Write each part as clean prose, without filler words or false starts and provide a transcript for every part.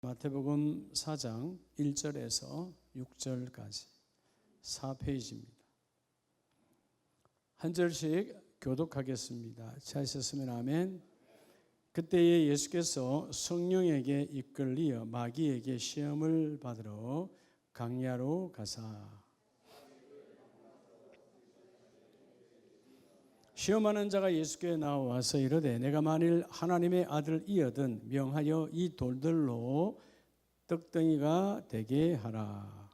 마태복음 4장 1절에서 6절까지 4페이지입니다. 한 절씩 교독하겠습니다. 찾으셨으면 아멘. 그때에 예수께서 성령에게 이끌리어 마귀에게 시험을 받으러 광야로 가사 시험하는 자가 예수께 나와서 이르되 내가 만일 하나님의 아들이거든 명하여 이 돌들로 떡덩이가 되게 하라.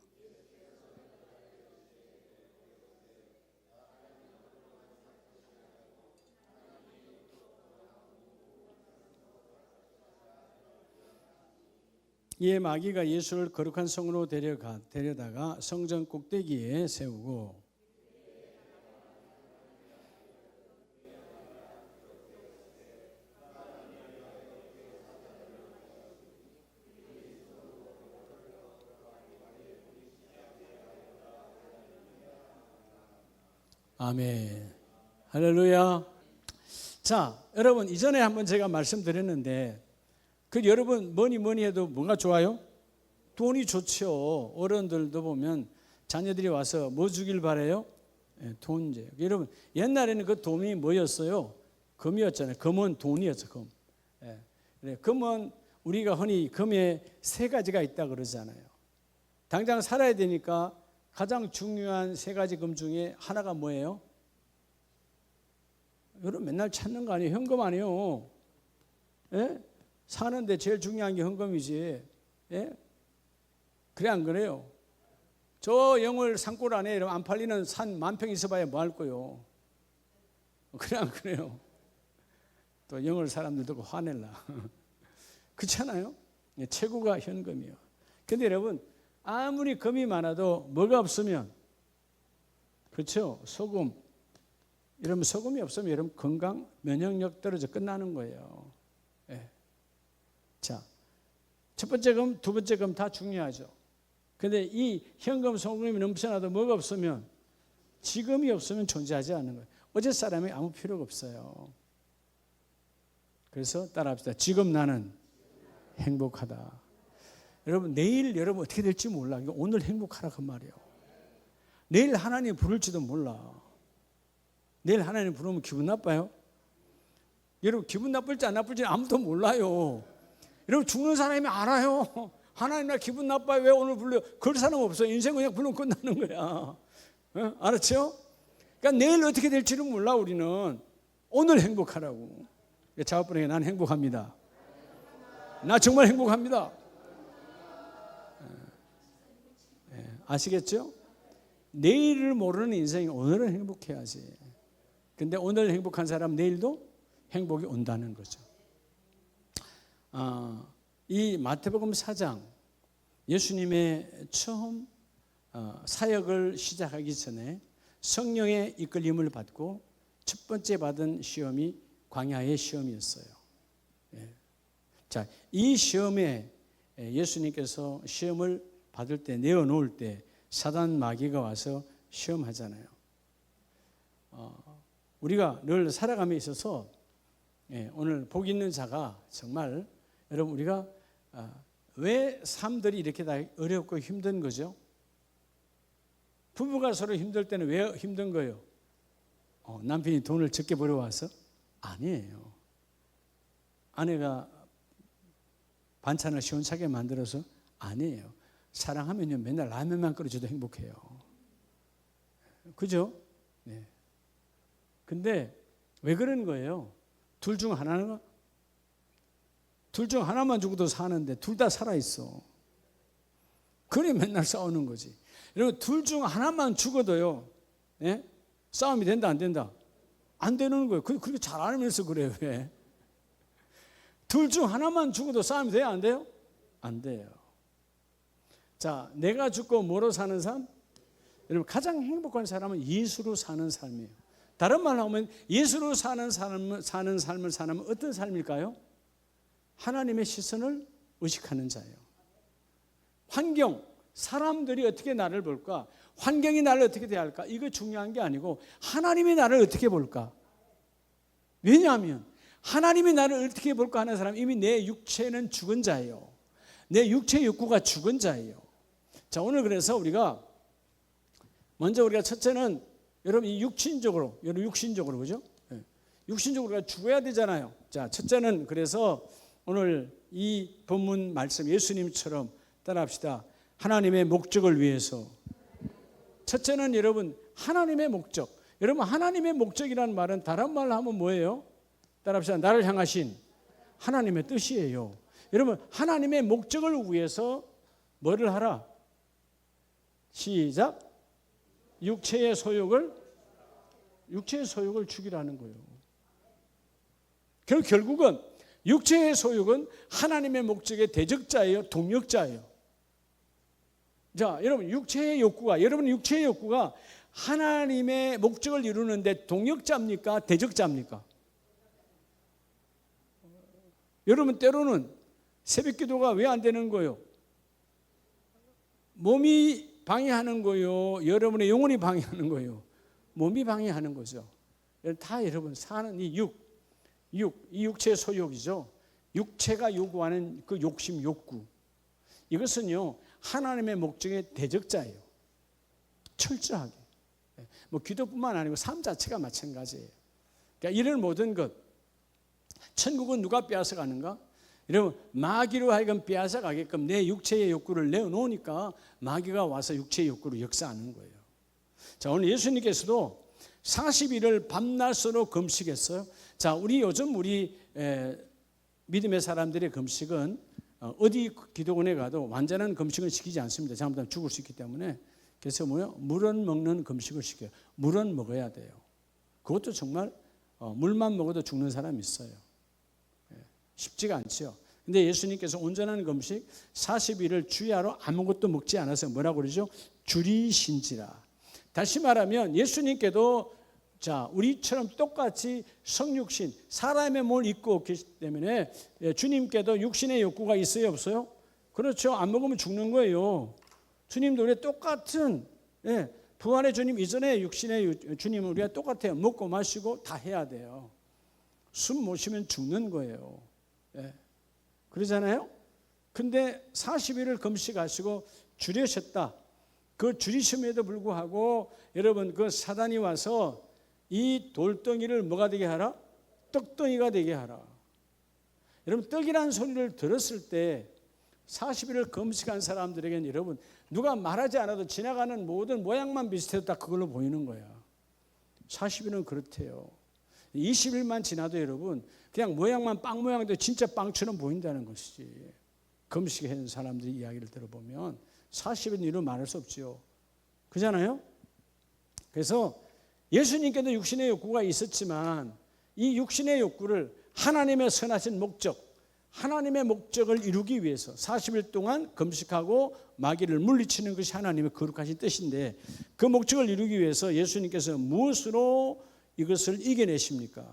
이에 마귀가 예수를 거룩한 성으로 데려다가 성전 꼭대기에 세우고 아멘. 할렐루야. 자, 여러분 이전에 한번 제가 말씀드렸는데 여러분 뭐니 해도 뭐가 좋아요? 돈이 좋죠. 어른들도 보면 자녀들이 와서 뭐 주길 바래요? 돈이죠. 여러분 옛날에는 그 돈이 뭐였어요? 금이었잖아요. 금은 돈이었죠. 금. 금은 우리가 흔히 금에 세 가지가 있다 그러잖아요. 당장 살아야 되니까 가장 중요한 세 가지 금 중에 하나가 뭐예요? 여러분 맨날 찾는 거 아니에요? 현금 아니에요? 예? 사는데 제일 중요한 게 현금이지. 예? 그래 안 그래요? 저 영월 산골 안에 이러면 안 팔리는 산 만 평 있어봐야 뭐 할 거요? 그래 안 그래요? 또 영월 사람들도 화낼라. 그렇잖아요? 최고가 현금이요. 근데 여러분 아무리 금이 많아도 뭐가 없으면 그렇죠? 소금. 이러면 소금이 없으면 여러분 건강, 면역력 떨어져 끝나는 거예요. 예. 자, 첫 번째 금, 두 번째 금 다 중요하죠. 근데 이 현금, 소금이 넘쳐나도 뭐가 없으면 지금이 없으면 존재하지 않는 거예요. 어제 사람이 아무 필요가 없어요. 그래서 따라합시다. 지금 나는 행복하다. 여러분 내일 여러분 어떻게 될지 몰라. 오늘 행복하라 그 말이에요. 내일 하나님 부를지도 몰라. 내일 하나님 부르면 기분 나빠요? 여러분 기분 나쁠지 안 나쁠지 아무도 몰라요. 여러분 죽는 사람이 알아요. 하나님 나 기분 나빠요. 왜 오늘 불러요? 그럴 사람 없어요. 인생 그냥 불러면 끝나는 거야. 어? 알았죠? 그러니까 내일 어떻게 될지는 몰라. 우리는 오늘 행복하라고. 자업분에게 난 행복합니다. 나 정말 행복합니다. 아시겠죠? 내일을 모르는 인생이 오늘은 행복해야지. 근데 오늘 행복한 사람 내일도 행복이 온다는 거죠. 이 마태복음 4장 예수님의 처음 사역을 시작하기 전에 성령의 이끌림을 받고 첫 번째 받은 시험이 광야의 시험이었어요. 자, 이 시험에 예수님께서 시험을 받을 때 내어놓을 때 사단 마귀가 와서 시험하잖아요. 우리가 늘 살아감에 있어서 오늘 복 있는 자가 정말 여러분 우리가 왜 삶들이 이렇게 다 어렵고 힘든 거죠? 부부가 서로 힘들 때는 왜 힘든 거예요? 남편이 돈을 적게 벌어와서? 아니에요. 아내가 반찬을 시원찮게 만들어서? 아니에요. 사랑하면요 맨날 라면만 끓여줘도 행복해요. 그죠? 네. 근데 왜 그런 거예요? 둘 중 하나만 죽어도 사는데 둘 다 살아있어. 그래 맨날 싸우는 거지. 여러분 둘 중 하나만 죽어도요, 예? 싸움이 된다 안 된다? 안 되는 거예요. 그렇게 잘 알면서 그래요. 왜? 둘 중 하나만 죽어도 싸움이 돼요 안 돼요? 안 돼요. 자, 내가 죽고 뭐로 사는 삶? 여러분 가장 행복한 사람은 예수로 사는 삶이에요. 다른 말로 하면 예수로 사는 삶을 사는 어떤 삶일까요? 하나님의 시선을 의식하는 자예요. 환경, 사람들이 어떻게 나를 볼까? 환경이 나를 어떻게 대할까? 이거 중요한 게 아니고 하나님이 나를 어떻게 볼까? 왜냐하면 하나님이 나를 어떻게 볼까 하는 사람 이미 내 육체는 죽은 자예요. 내 육체 욕구가 죽은 자예요. 자, 오늘 그래서 우리가 첫째는 여러분 이 육신적으로 그죠? 육신적으로 우리가 죽어야 되잖아요. 자, 첫째는 그래서 오늘 이 본문 말씀 예수님처럼 따라합시다. 하나님의 목적을 위해서. 첫째는 여러분 하나님의 목적. 여러분 하나님의 목적이라는 말은 다른 말로 하면 뭐예요? 따라합시다. 나를 향하신 하나님의 뜻이에요. 여러분 하나님의 목적을 위해서 뭐를 하라? 시작. 육체의 소욕을 죽이라는 거예요. 결국은 육체의 소욕은 하나님의 목적의 대적자예요, 동력자예요. 자, 여러분 육체의 욕구가 하나님의 목적을 이루는데 동력자입니까? 대적자입니까? 여러분 때로는 새벽기도가 왜 안 되는 거예요? 몸이 방해하는 거예요? 여러분의 영혼이 방해하는 거예요? 몸이 방해하는 거죠. 다 여러분 사는 이 육체의 소욕이죠. 육체가 요구하는 그 욕심, 욕구. 이것은요 하나님의 목적의 대적자예요. 철저하게. 뭐 기도뿐만 아니고 삶 자체가 마찬가지예요. 그러니까 이런 모든 것, 천국은 누가 빼앗아 가는가? 여러분 마귀로 하여금 빼앗아 가게끔 내 육체의 욕구를 내어놓으니까 마귀가 와서 육체의 욕구로 역사하는 거예요. 자, 오늘 예수님께서도 40일을 밤낮으로 금식했어요. 자, 요즘 우리 믿음의 사람들의 금식은 어디 기도원에 가도 완전한 금식을 시키지 않습니다. 잘못하면 죽을 수 있기 때문에. 그래서 물은 먹는 금식을 시켜요. 물은 먹어야 돼요. 그것도 정말 물만 먹어도 죽는 사람이 있어요. 쉽지가 않죠. 근데 예수님께서 온전한 금식 40일을 주야로 아무것도 먹지 않아서 뭐라고 그러죠? 줄이신지라. 다시 말하면 예수님께도 자, 우리처럼 똑같이 성육신, 사람의 몸을 입고 계시기 때문에 주님께도 육신의 욕구가 있어요, 없어요? 그렇죠. 안 먹으면 죽는 거예요. 주님도 우리 똑같은 부활의 주님 이전에 육신의 주님은 우리가 똑같아요. 먹고 마시고 다 해야 돼요. 숨 못 쉬면 죽는 거예요. 그러잖아요. 근데 40일을 금식하시고 줄이셨다. 그 줄이심에도 불구하고 여러분 그 사단이 와서 이 돌덩이를 뭐가 되게 하라? 떡덩이가 되게 하라. 여러분 떡이라는 소리를 들었을 때 40일을 금식한 사람들에게는 여러분 누가 말하지 않아도 지나가는 모든 모양만 비슷해도 다 그걸로 보이는 거야. 40일은 그렇대요. 20일만 지나도 여러분 그냥 모양만 빵 모양도 진짜 빵처럼 보인다는 것이지. 금식하는 사람들의 이야기를 들어보면 40일은 이루 말할 수 없지요. 그잖아요. 그래서 예수님께도 육신의 욕구가 있었지만 이 육신의 욕구를 하나님의 선하신 목적, 하나님의 목적을 이루기 위해서 40일 동안 금식하고 마귀를 물리치는 것이 하나님의 거룩하신 뜻인데 그 목적을 이루기 위해서 예수님께서 무엇으로 이것을 이겨내십니까?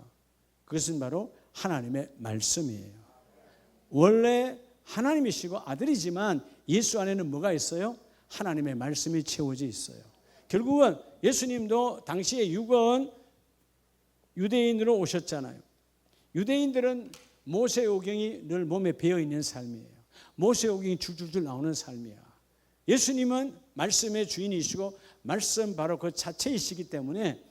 그것은 바로 하나님의 말씀이에요. 원래 하나님이시고 아들이지만 예수 안에는 뭐가 있어요? 하나님의 말씀이 채워져 있어요. 결국은 예수님도 당시에 육은 유대인으로 오셨잖아요. 유대인들은 모세오경이 늘 몸에 배어있는 삶이에요. 모세오경이 줄줄줄 나오는 삶이야. 예수님은 말씀의 주인이시고 말씀 바로 그 자체이시기 때문에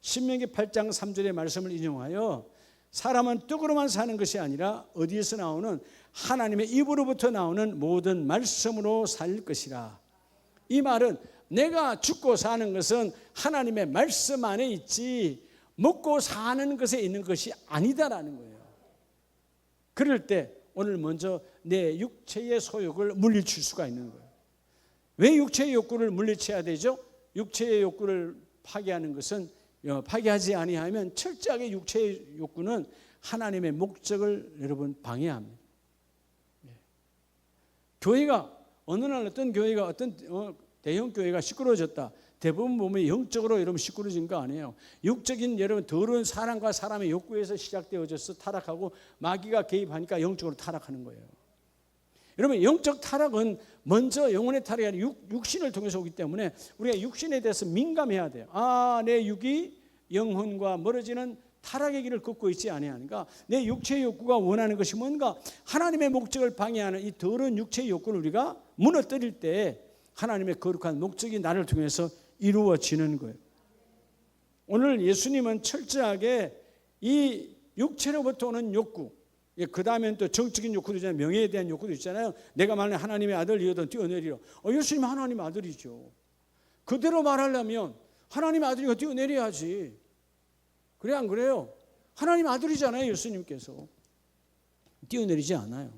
신명기 8장 3절의 말씀을 인용하여 사람은 떡으로만 사는 것이 아니라 어디에서 나오는 하나님의 입으로부터 나오는 모든 말씀으로 살 것이라. 이 말은 내가 죽고 사는 것은 하나님의 말씀 안에 있지 먹고 사는 것에 있는 것이 아니다라는 거예요. 그럴 때 오늘 먼저 내 육체의 소욕을 물리칠 수가 있는 거예요. 왜 육체의 욕구를 물리쳐야 되죠? 육체의 욕구를 파괴하는 것은 파괴하지 아니하면 철저하게 육체의 욕구는 하나님의 목적을 여러분 방해합니다. 교회가 어느 날 어떤 교회가 어떤 대형 교회가 시끄러워졌다. 대부분 보면 영적으로 여러분 시끄러워진 거 아니에요. 육적인 여러분 더러운 사람과 사람의 욕구에서 시작되어져서 타락하고 마귀가 개입하니까 영적으로 타락하는 거예요. 여러분 영적 타락은 먼저 영혼의 타락이 아니라 육신을 통해서 오기 때문에 우리가 육신에 대해서 민감해야 돼요. 내 육이 영혼과 멀어지는 타락의 길을 걷고 있지 아니하니까 내 육체의 욕구가 원하는 것이 뭔가 하나님의 목적을 방해하는 이 더러운 육체의 욕구를 우리가 무너뜨릴 때 하나님의 거룩한 목적이 나를 통해서 이루어지는 거예요. 오늘 예수님은 철저하게 이 육체로부터 오는 욕구, 그 다음엔 또 정적인 욕구도 있잖아요. 명예에 대한 욕구도 있잖아요. 내가 만약 하나님의 아들이거든 뛰어내리라. 예수님은 하나님의 아들이죠. 그대로 말하려면 하나님의 아들이가 뛰어내려야지. 그래 안 그래요? 하나님의 아들이잖아요. 예수님께서. 뛰어내리지 않아요.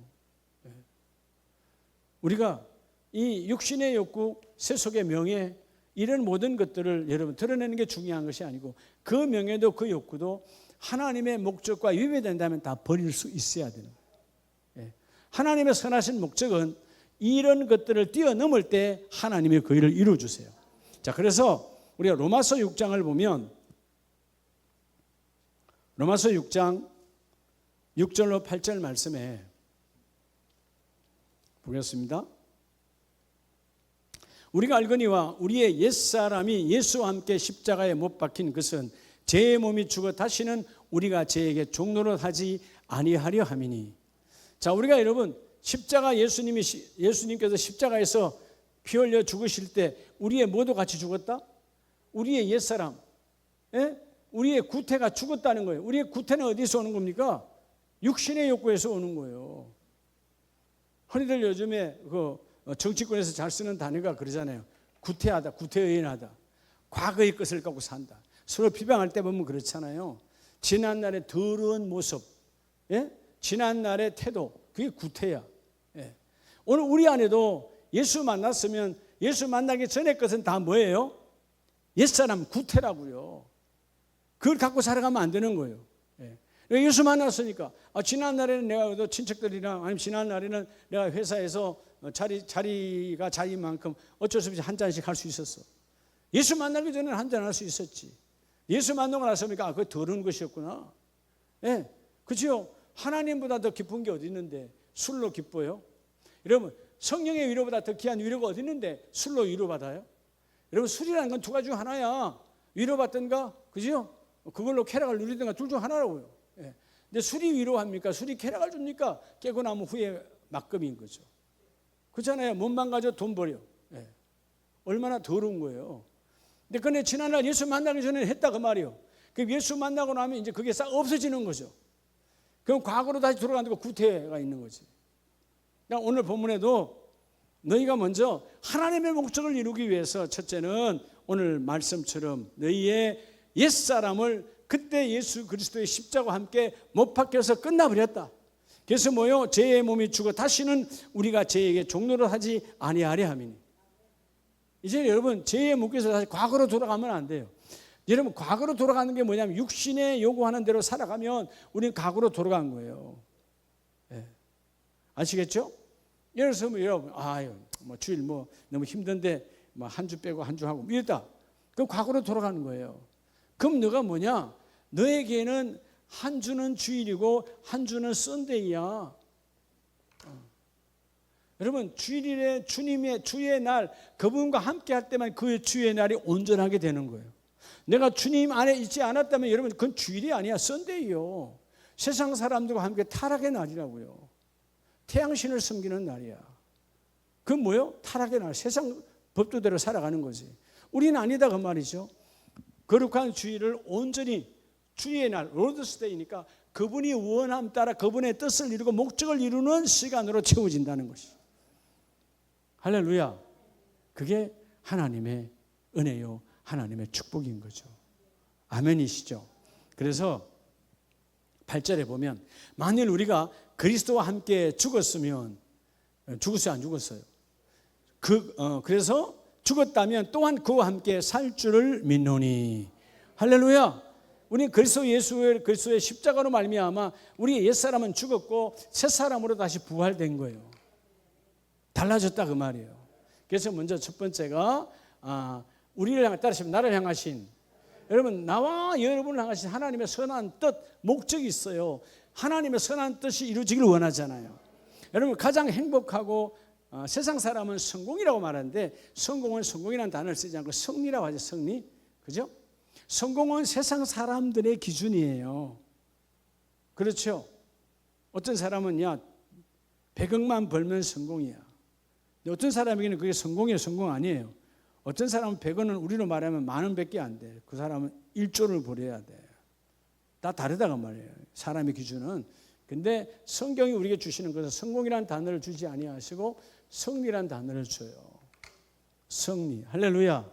우리가 이 육신의 욕구, 세속의 명예, 이런 모든 것들을 여러분 드러내는 게 중요한 것이 아니고 그 명예도 그 욕구도 하나님의 목적과 위배된다면 다 버릴 수 있어야 되는 거예요. 하나님의 선하신 목적은 이런 것들을 뛰어넘을 때 하나님의 그 일을 이루어주세요. 자, 그래서 우리가 로마서 6장을 보면 로마서 6장 6절로 8절 말씀에 보겠습니다. 우리가 알거니와 우리의 옛사람이 예수와 함께 십자가에 못 박힌 것은 제 몸이 죽어 다시는 우리가 제에게 종노릇 하지 아니하려 함이니. 자, 우리가 여러분 십자가 예수님께서 십자가에서 피 흘려 죽으실 때 우리의 모두 같이 죽었다? 우리의 옛사람, 우리의 구태가 죽었다는 거예요. 우리의 구태는 어디서 오는 겁니까? 육신의 욕구에서 오는 거예요. 흔히들 요즘에 정치권에서 잘 쓰는 단어가 그러잖아요. 구태하다, 구태의연하다. 과거의 것을 갖고 산다. 서로 비방할 때 보면 그렇잖아요. 지난날의 더러운 모습, 지난날의 태도, 그게 구태야. 오늘 우리 안에도 예수 만났으면 예수 만나기 전의 것은 다 뭐예요? 옛사람 구태라고요. 그걸 갖고 살아가면 안 되는 거예요. 예수 만났으니까 지난날에는 내가 친척들이랑 아니면 지난날에는 내가 회사에서 자리가 자리만큼 어쩔 수 없이 한 잔씩 할 수 있었어. 예수 만나기 전에는 한 잔 할 수 있었지. 예수 만나고 나서니까 그게 더러운 것이었구나. 그렇죠? 하나님보다 더 기쁜 게 어디 있는데 술로 기뻐요? 여러분 성령의 위로보다 더 귀한 위로가 어디 있는데 술로 위로받아요? 여러분 술이라는 건 두 가지 중 하나야. 위로받든가, 그죠? 그걸로 쾌락을 누리든가 둘 중 하나라고요. 근데 술이 위로합니까? 술이 쾌락을 줍니까? 깨고 나면 후에 막금인 거죠. 그렇잖아요. 몸만 가져 돈 버려. 얼마나 더러운 거예요. 근데 지난날 예수 만나기 전에 했다 그 말이에요. 그 예수 만나고 나면 이제 그게 싹 없어지는 거죠. 그럼 과거로 다시 돌아가는 거 구태가 있는 거지. 그러니까 오늘 본문에도 너희가 먼저 하나님의 목적을 이루기 위해서 첫째는 오늘 말씀처럼 너희의 옛사람을 그때 예수 그리스도의 십자가와 함께 못 박혀서 끝나버렸다. 그래서 뭐요? 죄의 몸이 죽어 다시는 우리가 죄에게 종노릇 하지 아니하려 함이니. 이제 여러분 죄의 묶여서 다시 과거로 돌아가면 안 돼요. 여러분 과거로 돌아가는 게 뭐냐면 육신의 요구하는 대로 살아가면 우리는 과거로 돌아간 거예요. 아시겠죠? 예를 들어서 여러분 주일 너무 힘든데 한 주 빼고 한 주 하고 이랬다. 그럼 과거로 돌아가는 거예요. 그럼 너가 뭐냐? 너에게는 한 주는 주일이고 한 주는 썬데이야. 여러분 주일에 주님의 주의 날 그분과 함께 할 때만 그 주의 날이 온전하게 되는 거예요. 내가 주님 안에 있지 않았다면 여러분 그건 주일이 아니야. 썬데이요. 세상 사람들과 함께 타락의 날이라고요. 태양신을 섬기는 날이야. 그건 뭐요? 타락의 날. 세상 법도대로 살아가는 거지. 우리는 아니다 그 말이죠. 거룩한 주일을 온전히 주의 날, 로드스데이니까 그분이 원함 따라 그분의 뜻을 이루고 목적을 이루는 시간으로 채워진다는 것이. 할렐루야. 그게 하나님의 은혜요, 하나님의 축복인 거죠. 아멘이시죠. 그래서 8절에 보면 만일 우리가 그리스도와 함께 죽었으면 죽었어요, 안 죽었어요? 그래서 죽었다면 또한 그와 함께 살 줄을 믿노니. 할렐루야. 우리 그리스도의 십자가로 말미암아 우리의 옛사람은 죽었고 새사람으로 다시 부활된 거예요. 달라졌다 그 말이에요. 그래서 먼저 첫 번째가 우리를 향해 따르시면 나를 향하신, 여러분 나와 여러분을 향하신 하나님의 선한 뜻, 목적이 있어요. 하나님의 선한 뜻이 이루어지길 원하잖아요. 여러분 가장 행복하고 세상 사람은 성공이라고 말하는데 성공은 성공이라는 단어를 쓰지 않고 승리라고 하죠. 승리. 그죠? 성공은 세상 사람들의 기준이에요. 그렇죠? 어떤 사람은 100억만 벌면 성공이야. 근데 어떤 사람에게는 그게 성공이에요, 성공 아니에요. 어떤 사람은 100원은 우리로 말하면 10,000원밖에 안 돼. 그 사람은 1조를 벌여야 돼. 다 다르다고 말이에요, 사람의 기준은. 근데 성경이 우리에게 주시는 것은 성공이라는 단어를 주지 아니하시고 승리라는 단어를 줘요. 승리, 할렐루야.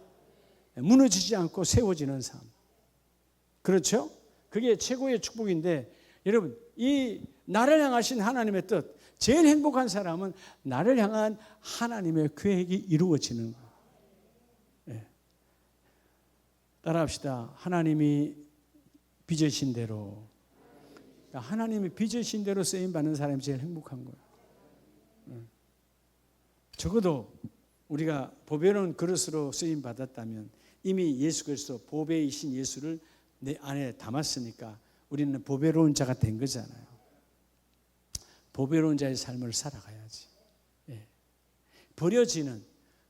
무너지지 않고 세워지는 삶. 그렇죠? 그게 최고의 축복인데, 여러분, 이 나를 향하신 하나님의 뜻, 제일 행복한 사람은 나를 향한 하나님의 계획이 이루어지는 거예요. 네. 따라합시다. 하나님이 빚으신 대로, 하나님이 빚으신 대로 쓰임받는 사람이 제일 행복한 거예요. 적어도 우리가 보배로운 그릇으로 쓰임받았다면 이미 예수 그리스도 보배이신 예수를 내 안에 담았으니까 우리는 보배로운 자가 된 거잖아요. 보배로운 자의 삶을 살아가야지. 예. 버려지는,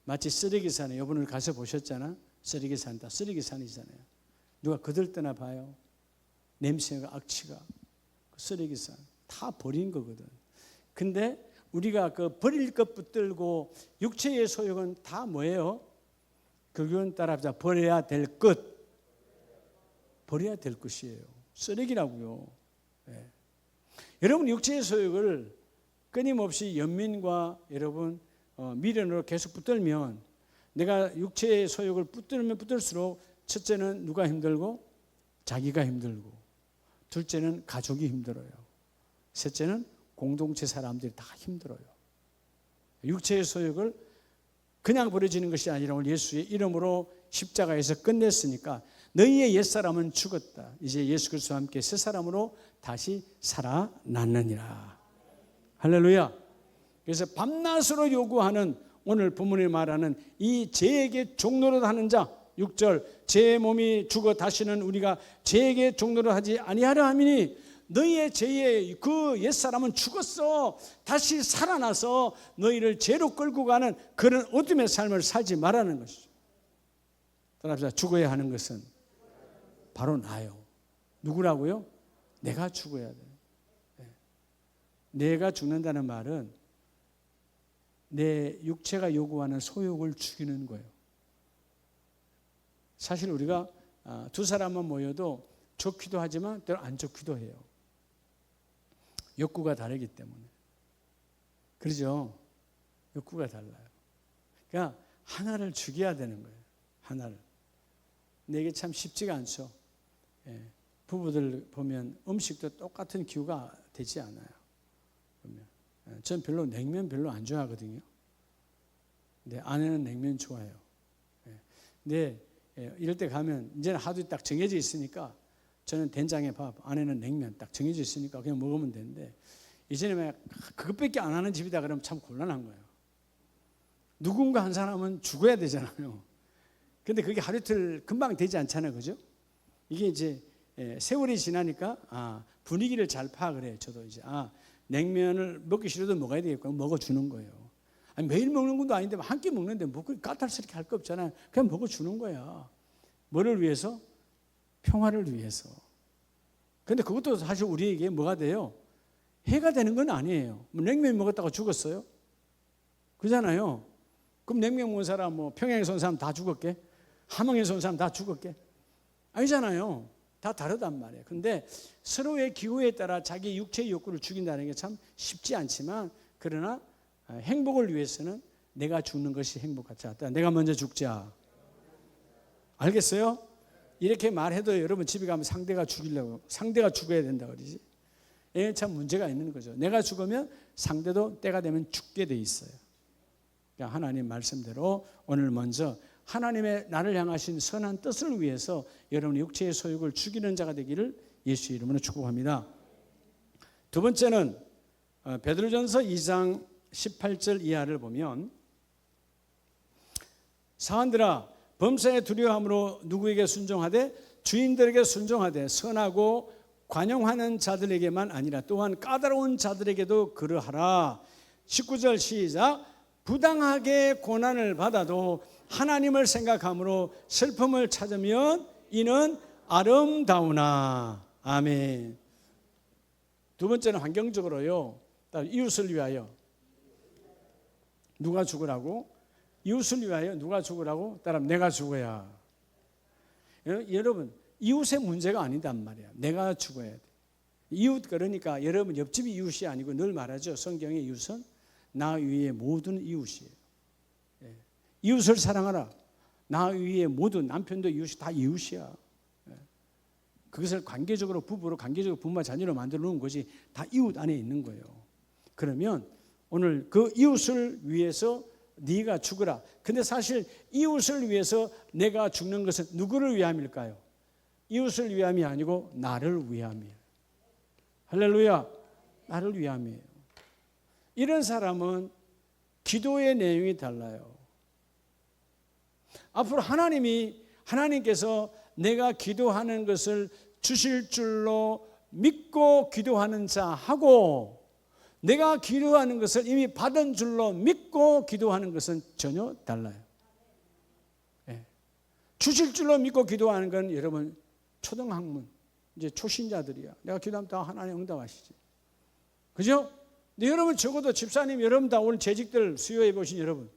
마치 쓰레기산에, 이번에 가서 보셨잖아. 쓰레기산, 다 쓰레기산이잖아요. 누가 거들떠나 봐요. 냄새가, 악취가. 쓰레기산 다 버린 거거든. 근데 우리가 그 버릴 것 붙들고 육체의 소욕은 다 뭐예요? 그건 따라합시다. 버려야 될 것. 버려야 될 것이에요. 쓰레기라고요. 네. 여러분, 육체의 소욕을 끊임없이 연민과 여러분 미련으로 계속 붙들면, 내가 육체의 소욕을 붙들면 붙들수록 첫째는 누가 힘들고? 자기가 힘들고, 둘째는 가족이 힘들어요. 셋째는 공동체 사람들이 다 힘들어요. 육체의 소욕을 그냥 버려지는 것이 아니라 오늘 예수의 이름으로 십자가에서 끝냈으니까 너희의 옛사람은 죽었다. 이제 예수 그리스도와 함께 새 사람으로 다시 살아났느니라. 할렐루야. 그래서 밤낮으로 요구하는, 오늘 본문에 말하는 이 죄에게 종노릇 하는 자, 6절, 제 몸이 죽어 다시는 우리가 죄에게 종노릇 하지 아니하려 함이니 너희의 죄의 그 옛사람은 죽었어. 다시 살아나서 너희를 죄로 끌고 가는 그런 어둠의 삶을 살지 말라는 것이죠. 따라합시다. 죽어야 하는 것은 바로 나요. 누구라고요? 내가 죽어야 돼. 내가 죽는다는 말은 내 육체가 요구하는 소욕을 죽이는 거예요. 사실 우리가 두 사람만 모여도 좋기도 하지만 때로 안 좋기도 해요. 욕구가 다르기 때문에. 그렇죠? 욕구가 달라요. 그러니까 하나를 죽여야 되는 거예요. 하나를. 근데 이게 참 쉽지가 않죠. 예. 부부들 보면 음식도 똑같은 기호가 되지 않아요. 보면. 전 별로 냉면 별로 안 좋아하거든요. 근데 아내는 냉면 좋아해요. 예. 근데 이럴 때 가면 이제는 하도 딱 정해져 있으니까 저는 된장에 밥, 아내는 냉면 딱 정해져 있으니까 그냥 먹으면 되는데, 이제는 그것밖에 안 하는 집이다 그러면 참 곤란한 거예요. 누군가 한 사람은 죽어야 되잖아요. 근데 그게 하루 이틀 금방 되지 않잖아요. 그죠? 이게 이제 세월이 지나니까 분위기를 잘 파악을 해요. 저도 이제 냉면을 먹기 싫어도 먹어야 되겠고 먹어주는 거예요. 아니, 매일 먹는 것도 아닌데 한 끼 먹는데 뭐 까탈스럽게 할 거 없잖아요. 그냥 먹어주는 거야. 뭐를 위해서? 평화를 위해서. 근데 그것도 사실 우리에게 뭐가 돼요? 해가 되는 건 아니에요. 뭐 냉면 먹었다고 죽었어요? 그잖아요. 그럼 냉면 먹은 사람 뭐 평양에서 온 사람 다 죽었게? 함흥에서 온 사람 다 죽었게? 아니잖아요. 다 다르단 말이에요. 근데 서로의 기호에 따라 자기 육체의 욕구를 죽인다는 게 참 쉽지 않지만, 그러나 행복을 위해서는 내가 죽는 것이 행복하지 않다. 내가 먼저 죽자. 알겠어요? 이렇게 말해도 여러분 집에 가면 상대가 죽어야 된다 그러지. 이게 참 문제가 있는 거죠. 내가 죽으면 상대도 때가 되면 죽게 돼 있어요. 그러니까 하나님 말씀대로 오늘 먼저 하나님의 나를 향하신 선한 뜻을 위해서 여러분 육체의 소욕을 죽이는 자가 되기를 예수 이름으로 축복합니다. 두 번째는 베드로전서 2장 18절 이하를 보면, 사한들아 범사에 두려워함으로 누구에게 순종하되 주인들에게 순종하되 선하고 관용하는 자들에게만 아니라 또한 까다로운 자들에게도 그러하라. 19절 시작. 부당하게 고난을 받아도 하나님을 생각함으로 슬픔을 찾으면 이는 아름다우나. 아멘. 두 번째는 환경적으로요. 이웃을 위하여 누가 죽으라고? 이웃을 위하여 누가 죽으라고? 따라하면 내가 죽어야. 여러분, 이웃의 문제가 아니단 말이야. 내가 죽어야 돼. 이웃, 그러니까 여러분 옆집이 이웃이 아니고 늘 말하죠. 성경의 이웃은 나 위에 모든 이웃이에요. 이웃을 사랑하라. 나 위에 모든, 남편도 이웃이 다 이웃이야. 그것을 관계적으로 부부로, 관계적으로 부모와 자녀로 만들어 놓은 것이 다 이웃 안에 있는 거예요. 그러면 오늘 그 이웃을 위해서 네가 죽으라. 근데 사실 이웃을 위해서 내가 죽는 것은 누구를 위함일까요? 이웃을 위함이 아니고 나를 위함이에요. 할렐루야. 나를 위함이에요. 이런 사람은 기도의 내용이 달라요. 앞으로 하나님께서 내가 기도하는 것을 주실 줄로 믿고 기도하는 자하고 내가 기도하는 것을 이미 받은 줄로 믿고 기도하는 것은 전혀 달라요. 주실 줄로 믿고 기도하는 건 여러분 초등학문, 이제 초신자들이야. 내가 기도하면 다 하나님 응답하시지. 그죠? 근데 여러분 적어도 집사님 여러분 다 오늘 재직들 수요해 보신 여러분,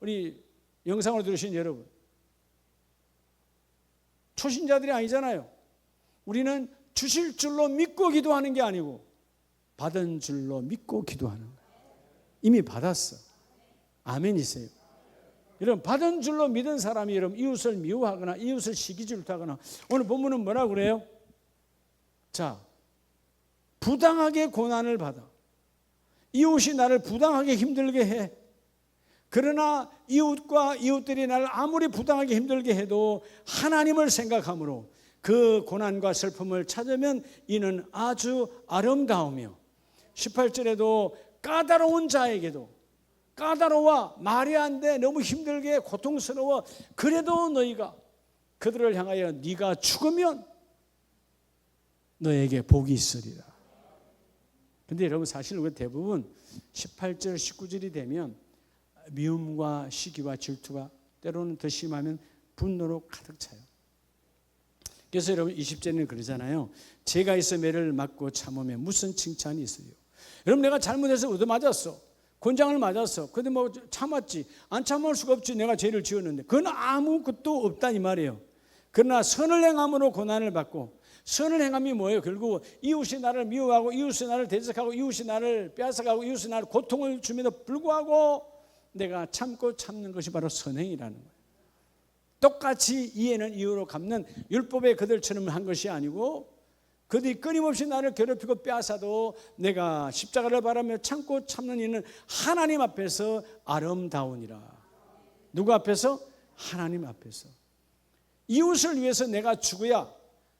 우리 영상으로 들으신 여러분, 초신자들이 아니잖아요. 우리는 주실 줄로 믿고 기도하는 게 아니고 받은 줄로 믿고 기도하는 거예요. 이미 받았어. 아멘이세요. 여러분 받은 줄로 믿은 사람이 여러분 이웃을 미워하거나 이웃을 시기질투하거나, 오늘 본문은 뭐라고 그래요? 자, 부당하게 고난을 받아. 이웃이 나를 부당하게 힘들게 해. 그러나 이웃과 이웃들이 나를 아무리 부당하게 힘들게 해도 하나님을 생각함으로 그 고난과 슬픔을 찾으면 이는 아주 아름다우며, 18절에도 까다로운 자에게도 까다로워 말이 안 돼 너무 힘들게 고통스러워 그래도 너희가 그들을 향하여 네가 죽으면 너에게 복이 있으리라. 근데 여러분 사실 그 대부분 18절 19절이 되면 미움과 시기와 질투가 때로는 더 심하면 분노로 가득 차요. 그래서 여러분 20절에는 그러잖아요. 죄가 있어 매를 맞고 참으면 무슨 칭찬이 있어요. 여러분 내가 잘못해서 얻어맞았어. 권장을 맞았어. 근데 뭐 참았지. 안 참을 수가 없지. 내가 죄를 지었는데. 그건 아무것도 없다 이 말이에요. 그러나 선을 행함으로 고난을 받고, 선을 행함이 뭐예요? 결국 이웃이 나를 미워하고 이웃이 나를 대적하고 이웃이 나를 빼앗아가고 이웃이 나를 고통을 줌에도 불구하고 내가 참고 참는 것이 바로 선행이라는 거예요. 똑같이 이해는 이유로 갚는 율법의 그들처럼 한 것이 아니고, 그들이 끊임없이 나를 괴롭히고 빼앗아도 내가 십자가를 바라며 참고 참는 이는 하나님 앞에서 아름다우니라. 누구 앞에서? 하나님 앞에서. 이웃을 위해서 내가 죽어야,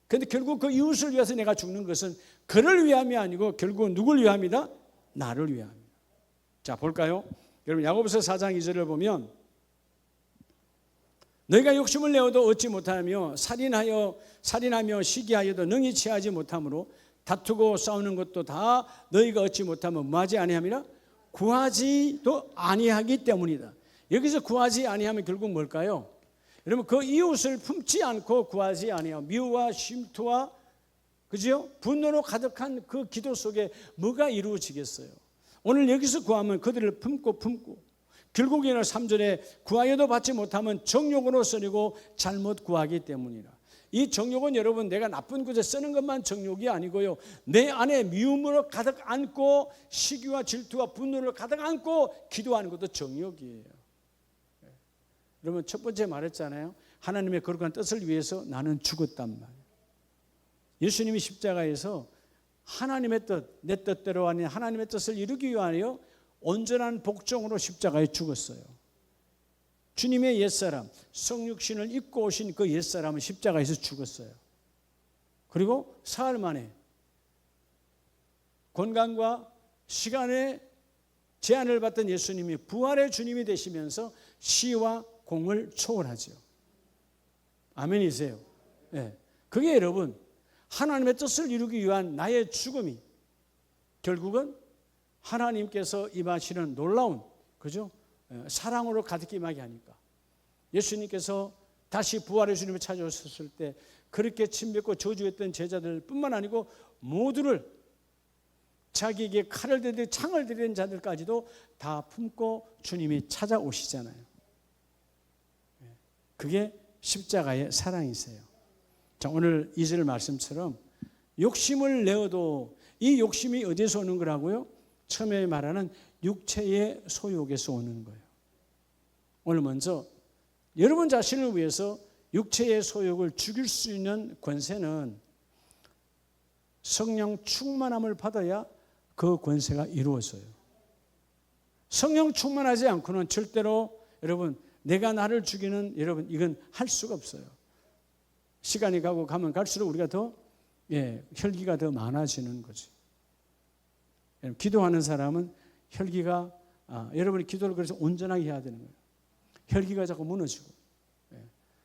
근데 결국 그 이웃을 위해서 내가 죽는 것은 그를 위함이 아니고 결국 누굴 위함이다? 나를 위함이다. 자, 볼까요? 여러분 야고보서 4장 2절을 보면, 너희가 욕심을 내어도 얻지 못하며 살인하며 시기하여도 능히 취하지 못하므로 다투고 싸우는 것도 다 너희가 얻지 못하면 뭐하지 아니함이라? 구하지도 아니하기 때문이다. 여기서 구하지 아니하면 결국 뭘까요? 여러분 그 이웃을 품지 않고 구하지 아니하며 미워와 심투와 그죠? 분노로 가득한 그 기도 속에 뭐가 이루어지겠어요? 오늘 여기서 구하면 그들을 품고 결국에는 3절에 구하여도 받지 못하면 정욕으로 쓰리고 잘못 구하기 때문이라. 이 정욕은 여러분 내가 나쁜 곳에 쓰는 것만 정욕이 아니고요, 내 안에 미움으로 가득 안고 시기와 질투와 분노를 가득 안고 기도하는 것도 정욕이에요. 여러분 첫 번째 말했잖아요. 하나님의 거룩한 뜻을 위해서 나는 죽었단 말이에요. 예수님이 십자가에서 하나님의 뜻, 내 뜻대로 아닌 하나님의 뜻을 이루기 위하여 온전한 복종으로 십자가에 죽었어요. 주님의 옛사람, 성육신을 입고 오신 그 옛사람은 십자가에서 죽었어요. 그리고 사흘 만에 건강과 시간의 제한을 받던 예수님이 부활의 주님이 되시면서 시와 공을 초월하죠. 아멘이세요. 네. 그게 여러분 하나님의 뜻을 이루기 위한 나의 죽음이 결국은 하나님께서 임하시는 놀라운 그죠? 사랑으로 가득 임하게 하니까 예수님께서 다시 부활의 주님을 찾아오셨을 때 그렇게 침뱉고 저주했던 제자들 뿐만 아니고 모두를 자기에게 칼을 들이든 창을 들이는 자들까지도 다 품고 주님이 찾아오시잖아요. 그게 십자가의 사랑이세요. 자, 오늘 2절 말씀처럼 욕심을 내어도 이 욕심이 어디서 오는 거라고요? 처음에 말하는 육체의 소욕에서 오는 거예요. 오늘 먼저 여러분 자신을 위해서 육체의 소욕을 죽일 수 있는 권세는 성령 충만함을 받아야 그 권세가 이루어져요. 성령 충만하지 않고는 절대로 여러분 내가 나를 죽이는 여러분 이건 할 수가 없어요. 시간이 가면 갈수록 우리가 더 혈기가 더 많아지는 거지. 기도하는 사람은 혈기가 여러분이 기도를 그래서 온전하게 해야 되는 거예요. 혈기가 자꾸 무너지고.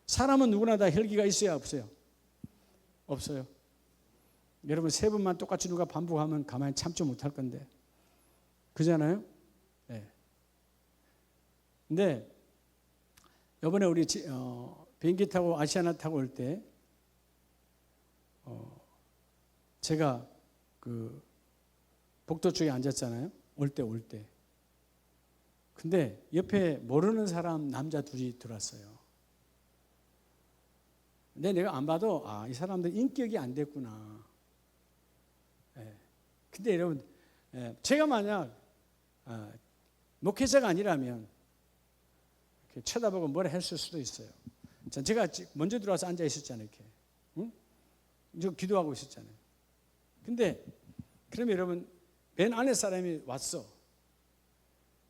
사람은 누구나 다 혈기가 있어야 없어요? 없어요. 여러분 세 번만 똑같이 누가 반복하면 가만히 참지 못할 건데. 그잖아요? 네. 근데 이번에 우리 비행기 타고 아시아나 타고 올 때 제가 그 복도 쪽에 앉았잖아요. 올 때. 근데 옆에 모르는 사람 남자 둘이 들어왔어요. 근데 내가 안 봐도 이 사람들 인격이 안 됐구나. 근데 여러분 제가 만약 목회자가 아니라면 이렇게 쳐다보고 뭐라 했을 수도 있어요. 제가 먼저 들어와서 앉아 있었잖아요. 이렇게. 응? 저 기도하고 있었잖아요. 근데 그러면 여러분 맨 안에 사람이 왔어.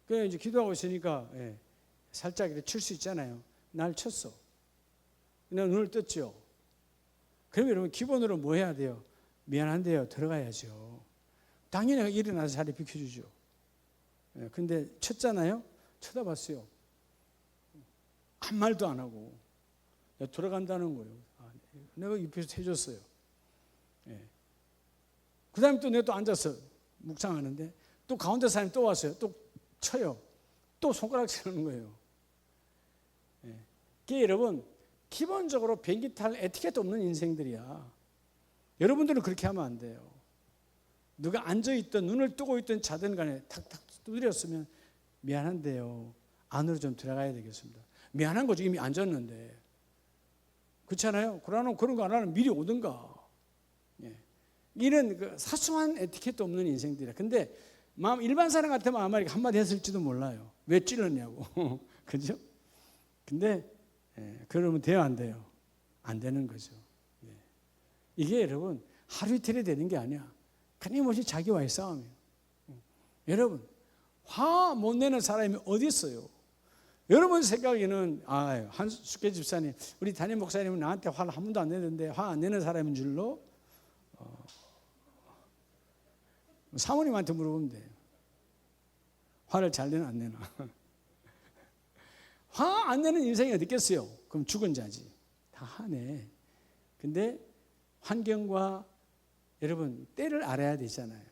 그래 이제 기도하고 있으니까 살짝 이렇게 칠 수 있잖아요. 날 쳤어. 내가 눈을 떴죠. 그러면 여러분 기본으로 뭐 해야 돼요? 미안한데요. 들어가야죠. 당연히 일어나서 자리 비켜주죠. 근데 쳤잖아요. 쳐다봤어요. 한 말도 안 하고 들어간다는 거예요. 내가 옆에서 해줬어요. 그 다음에 또 내가 또 앉아서 묵상하는데 또 가운데 사람이 또 왔어요. 또 쳐요. 또 손가락 치는 거예요. 그게 여러분 기본적으로 비행기 탈 에티켓 없는 인생들이야. 여러분들은 그렇게 하면 안 돼요. 누가 앉아있던 눈을 뜨고 있던 자든 간에 탁탁 두드렸으면 미안한데요. 안으로 좀 들어가야 되겠습니다. 미안한 거죠. 이미 앉았는데. 그렇잖아요. 그러나 그런 거 안 하면 미리 오든가. 이런 그 사소한 에티켓도 없는 인생들이야. 근데 일반 사람 같으면 아마 이렇게 한마디 했을지도 몰라요. 왜 찔렀냐고. 그죠? 근데 그러면 돼요, 안 돼요? 안 되는 거죠. 이게 여러분 하루 이틀이 되는 게 아니야. 끊임없이 자기와의 싸움이에요. 여러분 화 못 내는 사람이 어디 있어요? 여러분 생각에는 한숙계 집사님, 우리 담임 목사님은 나한테 화를 한 번도 안 내는데 화 안 내는 사람인 줄로 사모님한테 물어보면 돼요. 화를 잘 내나 안 내나. 화 안 내는 인생이 어디 있겠어요? 그럼 죽은 자지. 다 하네. 근데 환경과 여러분 때를 알아야 되잖아요.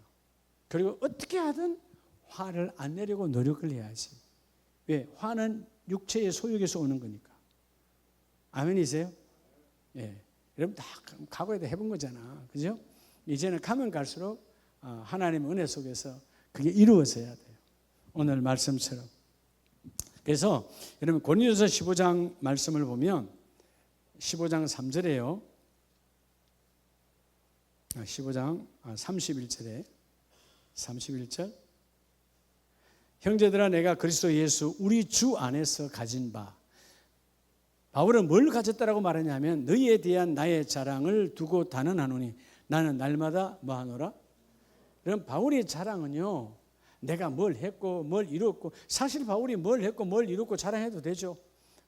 그리고 어떻게 하든 화를 안 내려고 노력을 해야지. 왜? 화는 육체의 소욕에서 오는 거니까. 아멘이세요? 여러분 다 과거에도 해본 거잖아. 그죠? 이제는 가면 갈수록 하나님의 은혜 속에서 그게 이루어져야 돼요. 오늘 말씀처럼. 그래서 여러분 고린도서 15장 말씀을 보면 15장 3절에요. 15장 31절에 31절 형제들아 내가 그리스도 예수 우리 주 안에서 가진 바 바울은 뭘 가졌다라고 말하냐면 너희에 대한 나의 자랑을 두고 단언하노니 나는 날마다 뭐하노라? 그럼 바울의 자랑은요 내가 뭘 했고 뭘 이뤘고 사실 바울이 뭘 했고 뭘 이뤘고 자랑해도 되죠.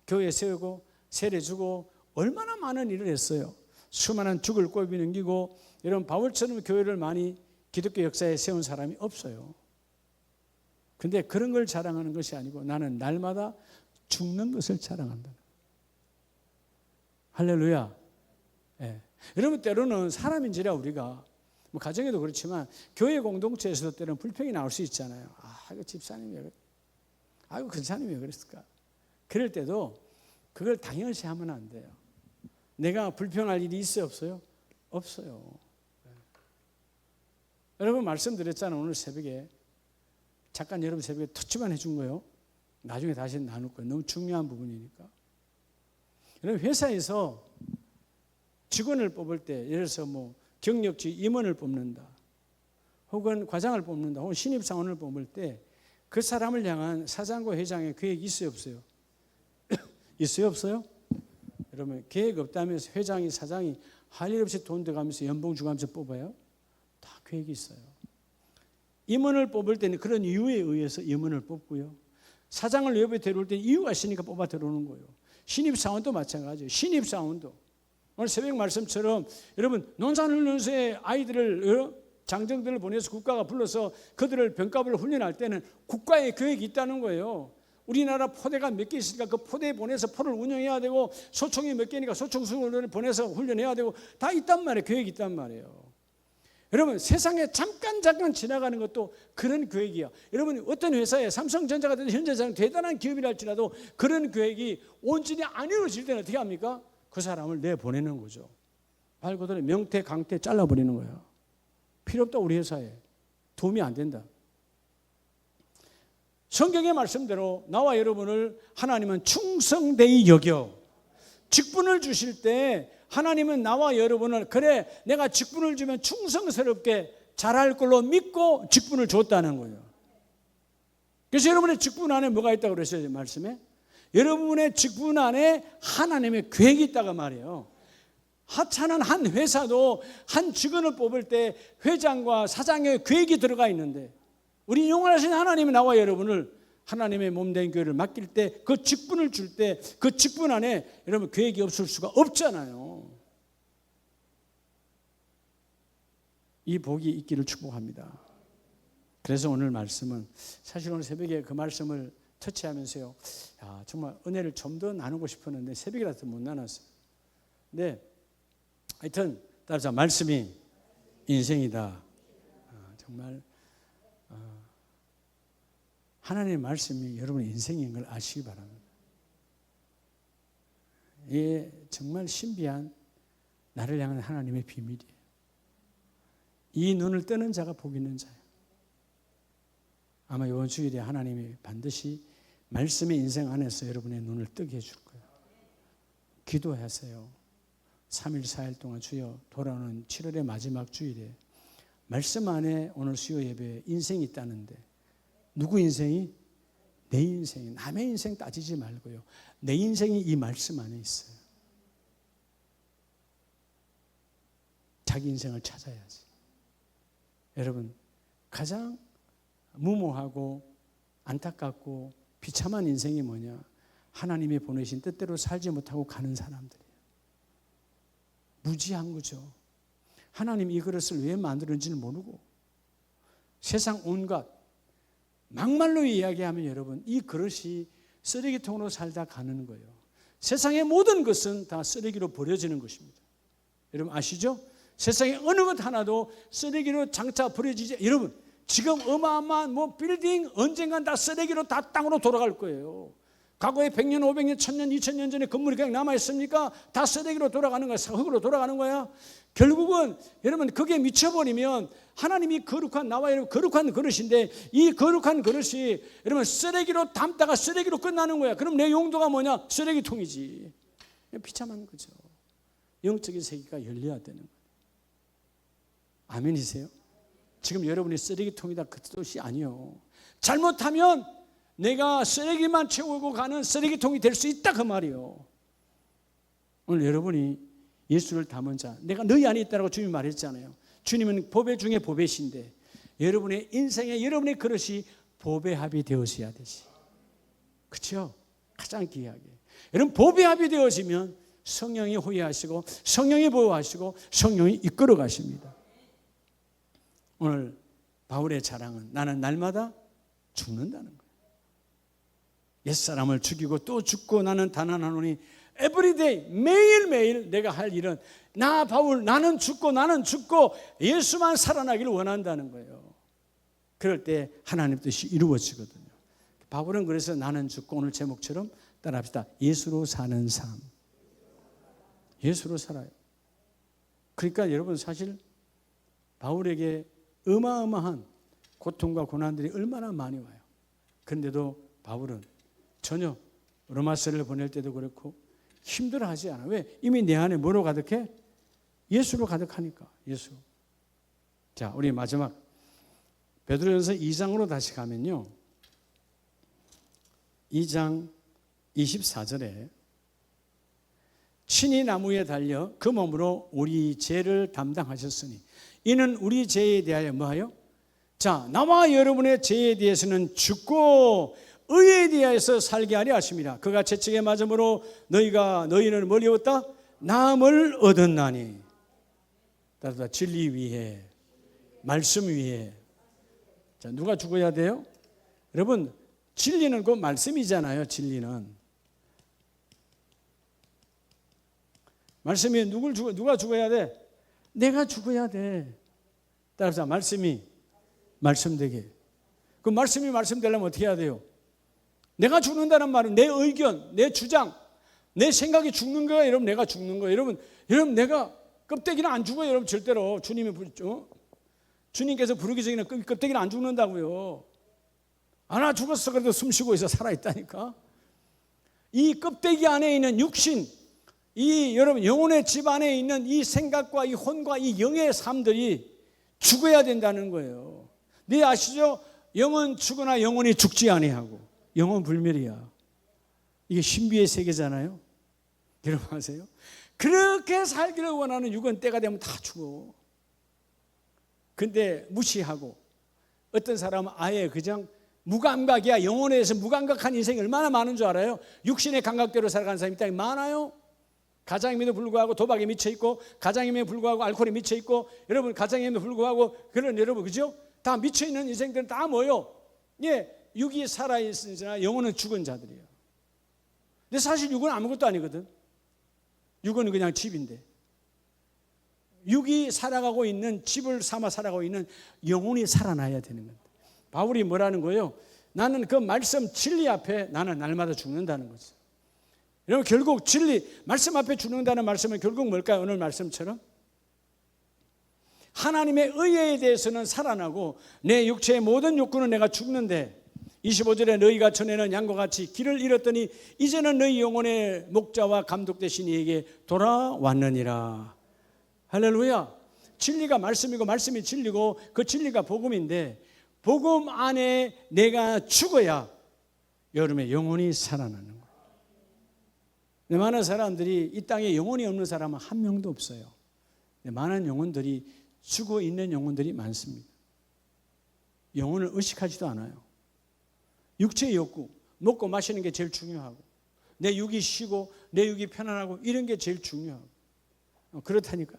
교회 세우고 세례 주고 얼마나 많은 일을 했어요. 수많은 죽을 꼴비 넘기고 여러분 바울처럼 교회를 많이 기독교 역사에 세운 사람이 없어요. 근데 그런 걸 자랑하는 것이 아니고 나는 날마다 죽는 것을 자랑한다. 할렐루야. 여러분 때로는 사람인지라 우리가 뭐 가정에도 그렇지만 교회 공동체에서도 때로는 불평이 나올 수 있잖아요. 이거 집사님이 왜 그래? 이거 근사님이 왜 그랬을까? 그럴 때도 그걸 당연시 하면 안 돼요. 내가 불평할 일이 있어요, 없어요? 없어요. 여러분 말씀드렸잖아요. 오늘 새벽에 잠깐 여러분 새벽에 터치만 해준 거예요. 나중에 다시 나눌 거예요. 너무 중요한 부분이니까. 여러분 회사에서 직원을 뽑을 때 예를 들어서 뭐 경력직 임원을 뽑는다, 혹은 과장을 뽑는다, 혹은 신입사원을 뽑을 때 그 사람을 향한 사장과 회장의 계획이 있어요, 없어요? 있어요, 없어요? 여러분 계획 없다면서 회장이 사장이 할 일 없이 돈 들어가면서 연봉 주가면서 뽑아요? 다 계획이 있어요. 임원을 뽑을 때는 그런 이유에 의해서 임원을 뽑고요. 사장을 외부에 데려올 때는 이유가 있으니까 뽑아 들어오는 거예요. 신입사원도 마찬가지예요. 신입사원도 오늘 새벽 말씀처럼 여러분 논산훈련소에 아이들을 장정들을 보내서 국가가 불러서 그들을 병갑을 훈련할 때는 국가의 계획이 있다는 거예요. 우리나라 포대가 몇 개 있으니까 그 포대에 보내서 포를 운영해야 되고, 소총이 몇 개니까 소총수를 보내서 훈련해야 되고, 다 있단 말이에요. 계획이 있단 말이에요. 여러분 세상에 잠깐 지나가는 것도 그런 계획이야. 여러분 어떤 회사에 삼성전자가 된 현재상 대단한 기업이라 할지라도 그런 계획이 온전히 안 이루어질 때는 어떻게 합니까? 그 사람을 내보내는 거죠. 말 그대로 명태 강태 잘라버리는 거예요. 필요 없다. 우리 회사에 도움이 안 된다. 성경의 말씀대로 나와 여러분을 하나님은 충성되이 여겨 직분을 주실 때 하나님은 나와 여러분을 그래 내가 직분을 주면 충성스럽게 잘할 걸로 믿고 직분을 줬다는 거예요. 그래서 여러분의 직분 안에 뭐가 있다고 그랬어요? 말씀에 여러분의 직분 안에 하나님의 계획이 있다고 말이에요. 하찮은 한 회사도 한 직원을 뽑을 때 회장과 사장의 계획이 들어가 있는데, 우리 영원하신 하나님이 나와 여러분을 하나님의 몸된 교회를 맡길 때 그 직분을 줄 때 그 직분 안에 여러분 계획이 없을 수가 없잖아요. 이 복이 있기를 축복합니다. 그래서 오늘 말씀은 사실 오늘 새벽에 그 말씀을 터치하면서요, 야, 정말 은혜를 좀 더 나누고 싶었는데 새벽이라서 못 나눴어요. 근데 하여튼 따라서 말씀이 인생이다. 정말 하나님의 말씀이 여러분의 인생인 걸 아시기 바랍니다. 이게 정말 신비한 나를 향한 하나님의 비밀이에요. 이 눈을 뜨는 자가 복 있는 자예요. 아마 이번 주일에 하나님이 반드시 말씀의 인생 안에서 여러분의 눈을 뜨게 해줄 거예요. 기도하세요. 3일 4일 동안 주여 돌아오는 7월의 마지막 주일에 말씀 안에 오늘 수요 예배에 인생이 있다는데, 누구 인생이? 내 인생이. 남의 인생 따지지 말고요, 내 인생이 이 말씀 안에 있어요. 자기 인생을 찾아야지. 여러분 가장 무모하고 안타깝고 비참한 인생이 뭐냐? 하나님이 보내신 뜻대로 살지 못하고 가는 사람들이에요. 무지한 거죠. 하나님 이 그릇을 왜 만들었는지는 모르고 세상 온갖 막말로 이야기하면 여러분 이 그릇이 쓰레기통으로 살다 가는 거예요. 세상의 모든 것은 다 쓰레기로 버려지는 것입니다. 여러분 아시죠? 세상에 어느 것 하나도 쓰레기로 장차 버려지지. 여러분 지금 어마어마한 뭐 빌딩 언젠간 다 쓰레기로 다 땅으로 돌아갈 거예요. 과거에 100년, 500년, 1000년, 2000년 전에 건물이 그냥 남아있습니까? 다 쓰레기로 돌아가는 거야. 흙으로 돌아가는 거야. 결국은 여러분 거기에 미쳐버리면 하나님이 거룩한 나와 여러분 거룩한 그릇인데 이 거룩한 그릇이 여러분 쓰레기로 담다가 쓰레기로 끝나는 거야. 그럼 내 용도가 뭐냐? 쓰레기통이지. 비참한 거죠. 영적인 세계가 열려야 되는 거예요. 아멘이세요? 지금 여러분이 쓰레기통이다 그 뜻이 아니요. 잘못하면 내가 쓰레기만 채우고 가는 쓰레기통이 될 수 있다 그 말이요. 오늘 여러분이 예수를 담은 자, 내가 너희 안에 있다고 주님이 말했잖아요. 주님은 보배 중에 보배신데 여러분의 인생에 여러분의 그릇이 보배합이 되어져야 되지. 그렇죠? 가장 귀하게. 여러분 보배합이 되어지면 성령이 호위하시고 성령이 보호하시고 성령이 이끌어 가십니다. 오늘 바울의 자랑은 나는 날마다 죽는다는 거예요. 옛사람을 죽이고 또 죽고 나는 단언하노니 everyday 매일매일 내가 할 일은 나 바울 나는 죽고 예수만 살아나기를 원한다는 거예요. 그럴 때 하나님 뜻이 이루어지거든요. 바울은 그래서 나는 죽고, 오늘 제목처럼 따라합시다. 예수로 사는 삶. 예수로 살아요. 그러니까 여러분 사실 바울에게 어마어마한 고통과 고난들이 얼마나 많이 와요. 그런데도 바울은 전혀 로마서를 보낼 때도 그렇고 힘들어하지 않아. 왜? 이미 내 안에 뭐로 가득해? 예수로 가득하니까. 예수. 자, 우리 마지막 베드로전서 2장으로 다시 가면요, 2장 24절에 친히 나무에 달려 그 몸으로 우리 죄를 담당하셨으니 이는 우리 죄에 대하여 뭐하여? 자, 나와 여러분의 죄에 대해서는 죽고 의에 대하여서 살게 하려 하십니다. 그가 채찍에 맞음으로 너희는 뭘 얻었다? 남을 얻었나니. 따라서 진리 위에, 말씀 위에. 자, 누가 죽어야 돼요? 여러분, 진리는 그 말씀이잖아요. 진리는 말씀이 누가 죽어야 돼? 내가 죽어야 돼. 따라서 말씀이 말씀되게. 그 말씀이 말씀되려면 어떻게 해야 돼요? 내가 죽는다는 말은 내 의견, 내 주장, 내 생각이 죽는 거야. 여러분, 내가 죽는 거예요. 여러분 내가 껍데기는 안 죽어요. 여러분, 절대로 주님께서 부르기 전에는 껍데기는 안 죽는다고요. 나 죽었어. 그래도 숨 쉬고 있어. 살아있다니까. 이 껍데기 안에 있는 육신, 이 여러분 영혼의 집 안에 있는 이 생각과 이 혼과 이 영의 삶들이 죽어야 된다는 거예요. 네 아시죠? 영은 죽으나 영혼이 죽지 아니하고 영혼 불멸이야. 이게 신비의 세계잖아요. 여러분 아세요? 그렇게 살기를 원하는 육은 때가 되면 다 죽어. 근데 무시하고 어떤 사람은 아예 그냥 무감각이야. 영혼에 대해서 무감각한 인생이 얼마나 많은 줄 알아요? 육신의 감각대로 살아가는 사람이 땅에 많아요. 가장임에도 불구하고 도박에 미쳐있고, 가장임에도 불구하고 알코올에 미쳐있고, 여러분 가장임에도 불구하고 그런 여러분 그죠? 다 미쳐있는 인생들은 다 뭐요? 예, 육이 살아있으나 영혼은 죽은 자들이에요. 근데 사실 육은 아무것도 아니거든. 육은 그냥 집인데, 육이 살아가고 있는 집을 삼아 살아가고 있는 영혼이 살아나야 되는 겁니다. 바울이 뭐라는 거예요? 나는 그 말씀 진리 앞에 나는 날마다 죽는다는 거죠. 여러분 결국 진리 말씀 앞에 죽는다는 말씀은 결국 뭘까요? 오늘 말씀처럼 하나님의 의에 대해서는 살아나고 내 육체의 모든 욕구는 내가 죽는데 25절에 너희가 전에는 양과 같이 길을 잃었더니 이제는 너희 영혼의 목자와 감독 되신 이에게 돌아왔느니라. 할렐루야. 진리가 말씀이고 말씀이 진리고 그 진리가 복음인데 복음 안에 내가 죽어야 여러분의 영혼이 살아나는 거예요. 많은 사람들이 이 땅에 영혼이 없는 사람은 한 명도 없어요. 많은 영혼들이 죽어 있는 영혼들이 많습니다. 영혼을 의식하지도 않아요. 육체의 욕구, 먹고 마시는 게 제일 중요하고 내 육이 쉬고 내 육이 편안하고 이런 게 제일 중요하고 그렇다니까.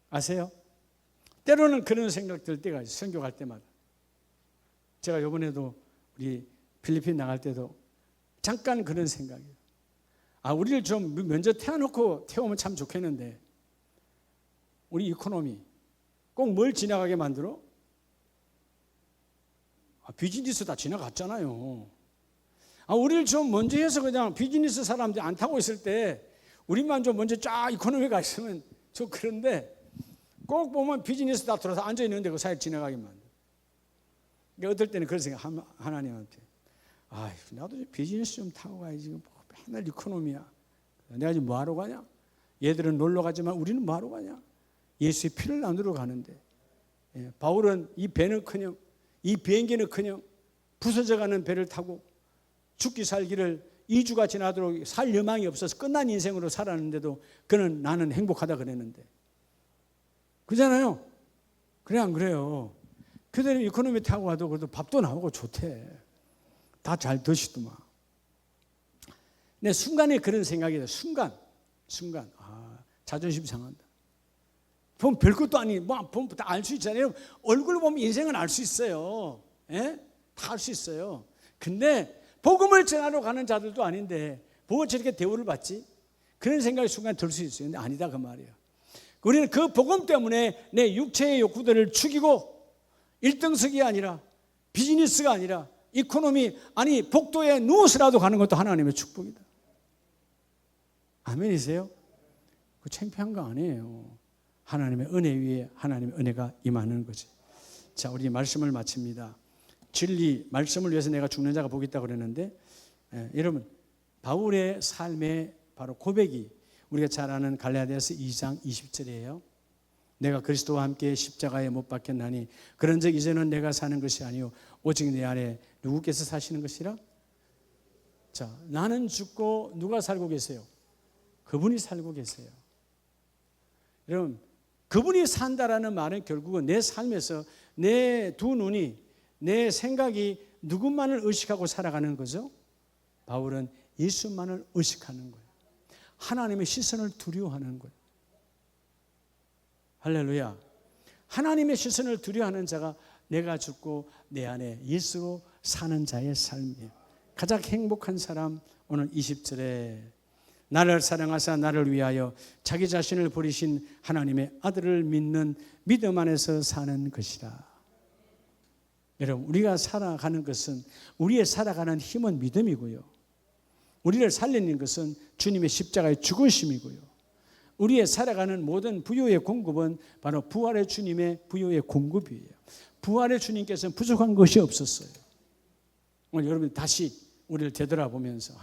아세요? 때로는 그런 생각 들 때가 있어요. 선교 갈 때마다. 제가 이번에도 우리 필리핀 나갈 때도 잠깐 그런 생각이에요. 우리를 좀 먼저 태우면 참 좋겠는데 우리 이코노미 꼭 뭘 지나가게 만들어? 비즈니스 다 지나갔잖아요. 우리를 좀 먼저 해서 그냥 비즈니스 사람들이 안 타고 있을 때 우리만 좀 먼저 쫙 이코노미가 있으면 좀 그런데 꼭 보면 비즈니스 다 들어서 앉아있는데 그 사이에 지나가게 만들어. 그러니까 어떨 때는 그런 생각 하나님한테 나도 비즈니스 좀 타고 가야지. 맨날 이코노미야. 내가 지금 뭐하러 가냐? 얘들은 놀러 가지만 우리는 뭐하러 가냐? 예수의 피를 나누러 가는데. 바울은 이 배는커녕 이 비행기는커녕 부서져가는 배를 타고 죽기 살기를 2주가 지나도록 살 여망이 없어서 끝난 인생으로 살았는데도 그는 나는 행복하다 그랬는데. 그잖아요. 그래 안 그래요? 그들은 이코노미 타고 가도 그래도 밥도 나오고 좋대. 다 잘 드시더만. 내 순간에 그런 생각이 들어요. 순간. 자존심 상한다. 보면 별것도 아니, 보면 다 알 수 있잖아요. 얼굴 보면 인생은 알 수 있어요. 다 알 수 있어요. 근데 복음을 전하러 가는 자들도 아닌데 뭐 저렇게 대우를 받지? 그런 생각이 순간 들 수 있어요. 근데 아니다 그 말이에요. 우리는 그 복음 때문에 내 육체의 욕구들을 죽이고 1등석이 아니라 비즈니스가 아니라 이코노미, 아니 복도에 누워서라도 가는 것도 하나님의 축복이다. 아멘이세요? 그 창피한 거 아니에요. 하나님의 은혜 위에 하나님의 은혜가 임하는 거지. 자, 우리 말씀을 마칩니다. 진리, 말씀을 위해서 내가 죽는 자가 복이 있다고 그랬는데, 여러분 바울의 삶의 바로 고백이 우리가 잘 아는 갈라디아서 2장 20절이에요. 내가 그리스도와 함께 십자가에 못 박혔나니 그런즉 이제는 내가 사는 것이 아니요 오직 내 안에 누구께서 사시는 것이라. 자, 나는 죽고 누가 살고 계세요? 그분이 살고 계세요. 여러분, 그분이 산다라는 말은 결국은 내 삶에서 내 두 눈이, 내 생각이 누구만을 의식하고 살아가는 거죠? 바울은 예수만을 의식하는 거예요. 하나님의 시선을 두려워하는 거예요. 할렐루야. 하나님의 시선을 두려워하는 자가 내가 죽고 내 안에 예수로 사는 자의 삶이에요. 가장 행복한 사람, 오늘 20절에 나를 사랑하사 나를 위하여 자기 자신을 버리신 하나님의 아들을 믿는 믿음 안에서 사는 것이라. 여러분, 우리가 살아가는 것은, 우리의 살아가는 힘은 믿음이고요, 우리를 살리는 것은 주님의 십자가의 죽으심이고요, 우리의 살아가는 모든 부요의 공급은 바로 부활의 주님의 부요의 공급이에요. 부활의 주님께서는 부족한 것이 없었어요. 오늘 여러분 다시 우리를 되돌아보면서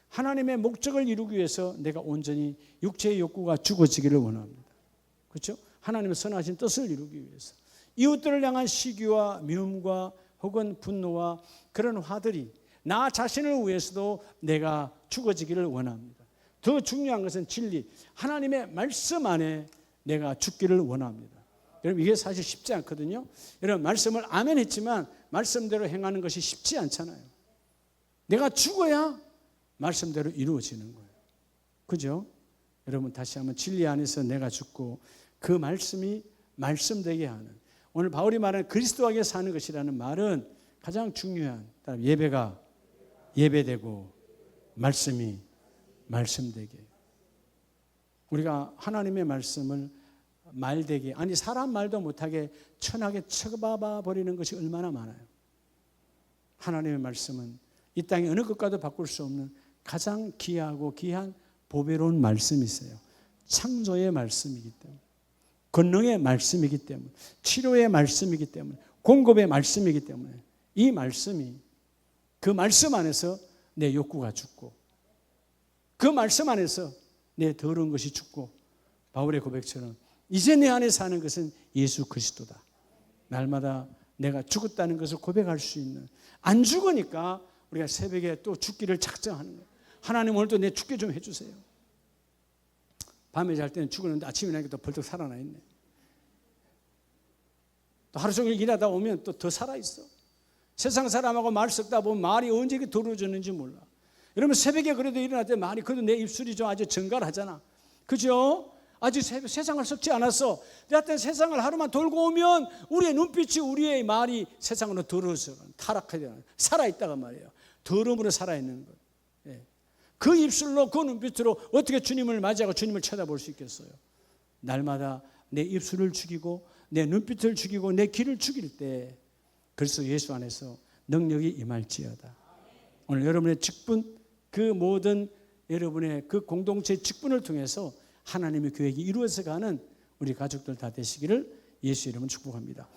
하나님의 목적을 이루기 위해서 내가 온전히 육체의 욕구가 죽어지기를 원합니다. 그렇죠? 하나님의 선하신 뜻을 이루기 위해서 이웃들을 향한 시기와 미움과 혹은 분노와 그런 화들이 나 자신을 위해서도 내가 죽어지기를 원합니다. 더 중요한 것은 진리, 하나님의 말씀 안에 내가 죽기를 원합니다. 여러분, 이게 사실 쉽지 않거든요. 여러분, 말씀을 아멘 했지만 말씀대로 행하는 것이 쉽지 않잖아요. 내가 죽어야 말씀대로 이루어지는 거예요. 그죠? 여러분, 다시 한번 진리 안에서 내가 죽고 그 말씀이 말씀되게 하는, 오늘 바울이 말하는 그리스도에게 사는 것이라는 말은 가장 중요한, 예배가 예배되고 말씀이 말씀되게, 우리가 하나님의 말씀을 말되게, 아니 사람 말도 못하게 천하게 쳐박아 버리는 것이 얼마나 많아요. 하나님의 말씀은 이 땅의 어느 것과도 바꿀 수 없는 가장 귀하고 귀한 보배로운 말씀이 있어요. 창조의 말씀이기 때문에, 권능의 말씀이기 때문에, 치료의 말씀이기 때문에, 공급의 말씀이기 때문에, 이 말씀이, 그 말씀 안에서 내 욕구가 죽고, 그 말씀 안에서 내 더러운 것이 죽고, 바울의 고백처럼 이제 내 안에 사는 것은 예수 그리스도다. 날마다 내가 죽었다는 것을 고백할 수 있는, 안 죽으니까 우리가 새벽에 또 죽기를 작정하는 거예요. 하나님, 오늘도 내 죽게 좀 해주세요. 밤에 잘 때는 죽었는데 아침에 나니까 또 벌떡 살아나 있네. 또 하루 종일 일하다 오면 또 더 살아있어. 세상 사람하고 말 섞다 보면 말이 언제 이렇게 더러워졌는지 몰라. 여러분, 새벽에 그래도 일어날 때 말이, 그래도 내 입술이 좀 아주 정갈하잖아. 그죠? 아직 세상을 썩지 않았어. 하여튼 세상을 하루만 돌고 오면 우리의 눈빛이, 우리의 말이 세상으로 더러워서 타락하지, 살아있다가 말이에요. 더러움으로 살아있는 것. 예. 그 입술로, 그 눈빛으로 어떻게 주님을 맞이하고 주님을 쳐다볼 수 있겠어요? 날마다 내 입술을 죽이고 내 눈빛을 죽이고 내 귀를 죽일 때 그리스도 예수 안에서 능력이 임할지어다. 오늘 여러분의 직분, 그 모든 여러분의 그 공동체의 직분을 통해서 하나님의 계획이 이루어져 가는 우리 가족들 다 되시기를 예수 이름으로 축복합니다.